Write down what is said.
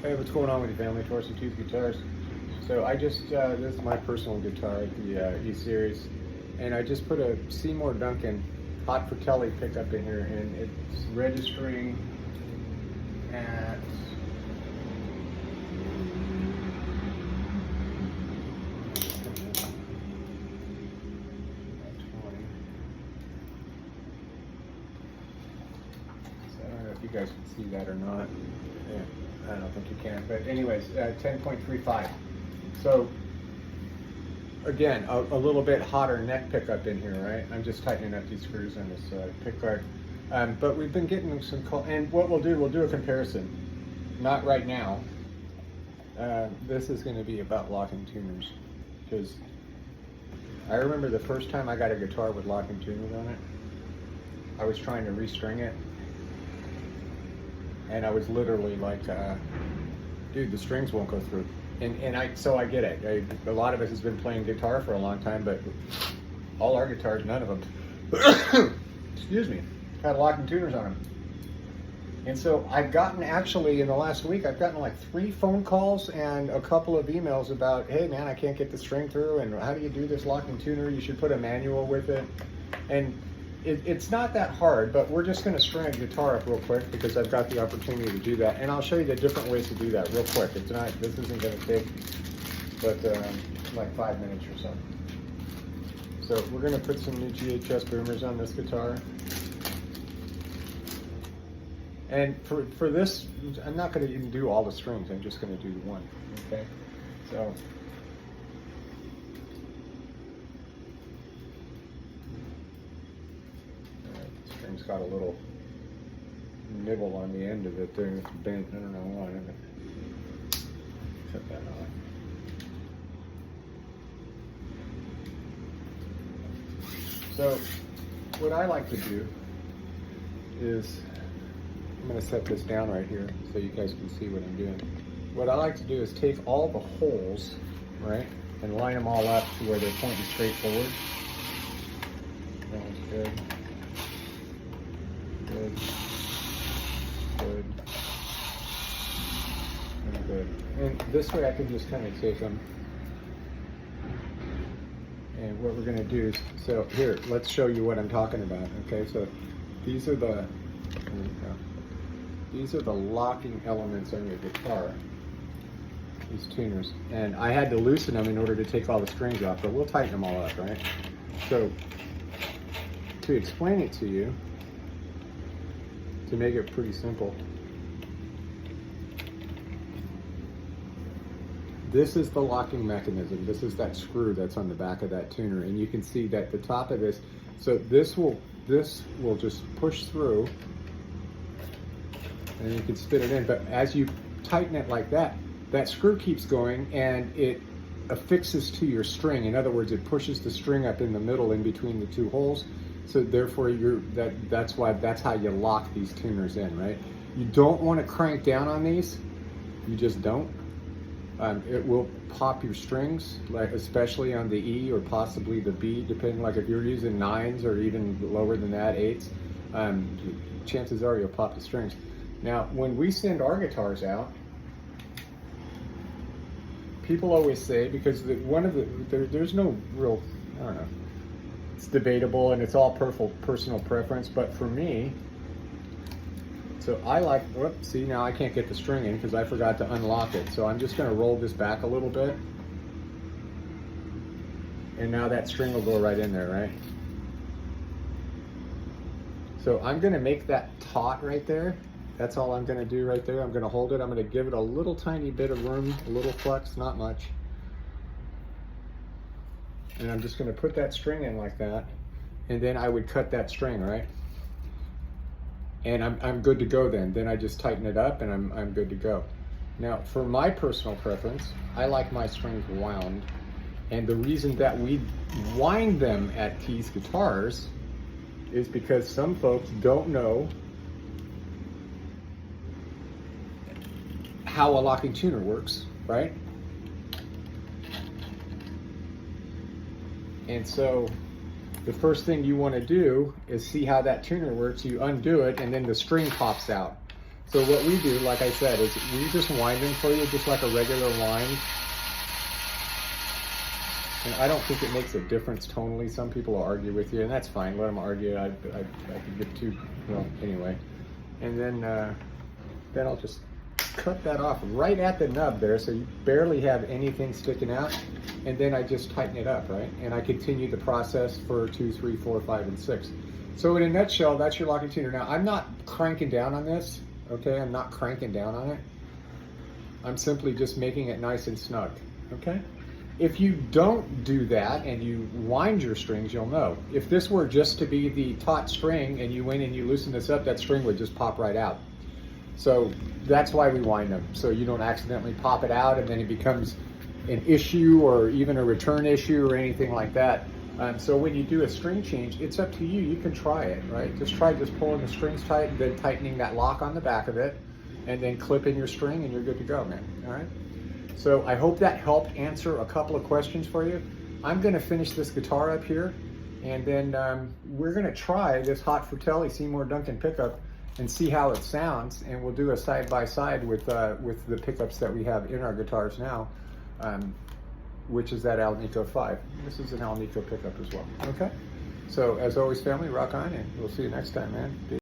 Hey, what's going on with your family? Torsten Tooth Guitars. So I just, this is my personal guitar, the E-Series, and I just put a Seymour Duncan Hot for Telly pickup in here, and it's registering at I don't know if you guys can see that or not. Yeah, I don't think you can, but anyways, 10.35. So again, a little bit hotter neck pickup in here, right? I'm just tightening up these screws on this pick guard. But we've been getting some call, and what we'll do a comparison. Not right now. This is going to be about locking tuners, because I remember the first time I got a guitar with locking tuners on it, I was trying to restring it, and I was literally like, dude, the strings won't go through. So I get it. A lot of us has been playing guitar for a long time, but all our guitars, none of them, excuse me, had locking tuners on them. And so I've gotten, actually in the last week, I've gotten like 3 phone calls and a couple of emails about, hey man, I can't get the string through, and how do you do this locking tuner? You should put a manual with it. And it's not that hard, but we're just going to string a guitar up real quick because I've got the opportunity to do that, and I'll show you the different ways to do that real quick. It's not, this isn't going to take but like 5 minutes or so. So we're going to put some new GHS boomers on this guitar, and for this, I'm not going to even do all the strings. I'm just going to do the one. Okay, so. String's got a little nibble on the end of it there. It's bent. I don't know why. I'm gonna cut that off. So, what I like to do is, I'm going to set this down right here so you guys can see what I'm doing. What I like to do is take all the holes, right, and line them all up to where they're pointing straight forward. That one's good. Good, good, and good. And this way I can just kind of take them. And what we're going to do is, so here, let's show you what I'm talking about. Okay, so these are the, these are the locking elements on your guitar, these tuners. And I had to loosen them in order to take all the strings off, but we'll tighten them all up, right? So to explain it to you, to make it pretty simple, this is the locking mechanism. This is that screw that's on the back of that tuner, and you can see that the top of this, so this will just push through, and you can spin it in. But as you tighten it like that, that screw keeps going, and it affixes to your string. In other words, it pushes the string up in the middle in between the 2 holes. So therefore, that's how you lock these tuners in, right? You don't want to crank down on these. You just don't. It will pop your strings, like especially on the E or possibly the B, depending. Like if you're using 9s or even lower than that, 8s, chances are you'll pop the strings. Now, when we send our guitars out, people always say, because there's no real, I don't know. It's debatable and it's all personal preference, but for me, so I like, whoops, see now I can't get the string in because I forgot to unlock it. So I'm just going to roll this back a little bit, and now that string will go right in there, right? So I'm going to make that taut right there. That's all I'm going to do right there. I'm going to hold it. I'm going to give it a little tiny bit of room, a little flex, not much. And I'm just going to put that string in like that, and then I would cut that string, right? And I'm good to go then. Then I just tighten it up, and I'm good to go. Now, for my personal preference, I like my strings wound, and the reason that we wind them at Keys Guitars is because some folks don't know how a locking tuner works, right? And so the first thing you want to do is see how that tuner works. You undo it, and then the string pops out. So what we do, like I said, is we just wind them for you just like a regular wind. And I don't think it makes a difference tonally. Some people will argue with you, and that's fine. Let them argue. I could get too, well, anyway. And then I'll just cut that off right at the nub there, so you barely have anything sticking out. And then I just tighten it up, right? And I continue the process for 2, 3, 4, 5, and 6. So in a nutshell, that's your locking tuner. Now, I'm not cranking down on this, okay? I'm not cranking down on it. I'm simply just making it nice and snug, okay? If you don't do that and you wind your strings, you'll know. If this were just to be the taut string and you went and you loosen this up, that string would just pop right out. So that's why we wind them, so you don't accidentally pop it out and then it becomes an issue or even a return issue or anything like that. So when you do a string change, it's up to you. You can try it, right? Just try pulling the strings tight, then tightening that lock on the back of it, and then clipping your string, and you're good to go, man. All right? So I hope that helped answer a couple of questions for you. I'm going to finish this guitar up here, and then we're going to try this Hot Fratelli Seymour Duncan pickup and see how it sounds, and we'll do a side-by-side with the pickups that we have in our guitars now, which is that Alnico 5. This is an Alnico pickup as well, okay? So as always, family, rock on, and we'll see you next time, man.